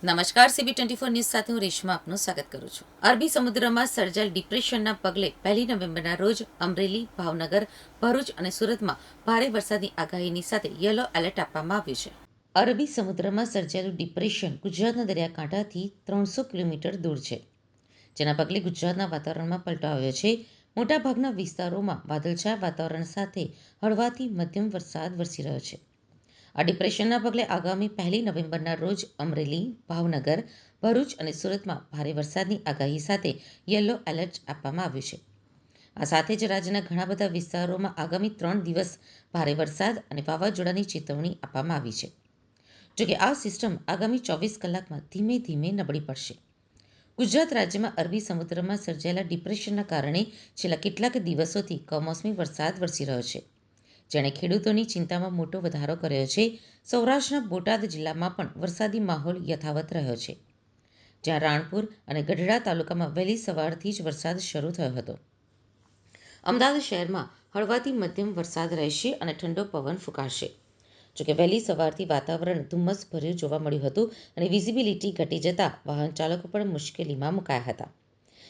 નમસ્કાર, CB24 news સાથે હું રેશમા આપનું સ્વાગત કરું છું. અરબી સમુદ્રમાં સર્જાયેલ ડિપ્રેશનના પગલે 1 નવેમ્બરના રોજ અમરેલી, ભાવનગર, ભરૂચ અને સુરતમાં ભારે વરસાદની આગાહીની સાથે યલો એલર્ટ આપવામાં આવ્યું છે. અરબી સમુદ્રમાં સર્જાયેલું ડિપ્રેશન ગુજરાતના દરિયાકાંઠાથી 300 કિલોમીટર દૂર છે, જેના પગલે ગુજરાતના વાતાવરણમાં પલટો આવ્યો છે. મોટાભાગના વિસ્તારોમાં વાદળછાયા વાતાવરણ સાથે હળવાથી મધ્યમ વરસાદ વરસી રહ્યો છે. આ ડિપ્રેશનના પગલે આગામી 1 નવેમ્બરના રોજ અમરેલી, ભાવનગર, ભરૂચ અને સુરતમાં ભારે વરસાદની આગાહી સાથે યલો એલર્ટ આપવામાં આવ્યું છે. આ સાથે જ રાજ્યના ઘણા બધા વિસ્તારોમાં આગામી 3 દિવસ ભારે વરસાદ અને વાવાઝોડાની ચેતવણી આપવામાં આવી છે. જોકે આ સિસ્ટમ આગામી 24 કલાકમાં ધીમે ધીમે નબળી પડશે. ગુજરાત રાજ્યમાં અરબી સમુદ્રમાં સર્જાયેલા ડિપ્રેશનના કારણે છેલ્લા કેટલાક દિવસોથી કમોસમી વરસાદ વરસી રહ્યો છે, જેણે ખેડૂતોની ચિંતામાં મોટો વધારો કર્યો છે. સૌરાષ્ટ્રના બોટાદ જિલ્લામાં પણ વરસાદી માહોલ યથાવત રહ્યો છે, જ્યાં રાણપુર અને ગઢડા તાલુકામાં વહેલી સવારથી જ વરસાદ શરૂ થયો હતો. અમદાવાદ શહેરમાં હળવાથી મધ્યમ વરસાદ રહેશે અને ઠંડો પવન ફૂંકાશે. જોકે વહેલી સવારથી વાતાવરણ ધુમ્મસભર્યું જોવા મળ્યું હતું અને વિઝિબિલિટી ઘટી જતા વાહન ચાલકો પણ મુશ્કેલીમાં મુકાયા હતા.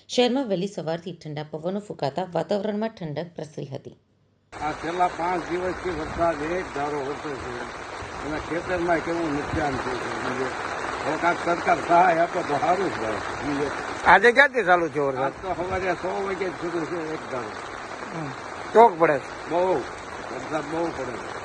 શહેરમાં વહેલી સવારથી ઠંડા પવનો ફૂંકાતા વાતાવરણમાં ઠંડક પ્રસરી હતી. આ છેલ્લા 5 દિવસથી વરસાદ એક ધારો વરસે છે અને ખેતરમાં કેવું નુકસાન થયું છે. હવે કાંઈક સરકાર સહાય આપે તો સારું જ ભાઈ. આજે ક્યાંથી ચાલુ છે વરસાદ? આજ તો સવારે 6 વાગે જ શરૂ છે એક ધારો. ચોક પડે છે. બહુ વરસાદ બહુ પડે છે.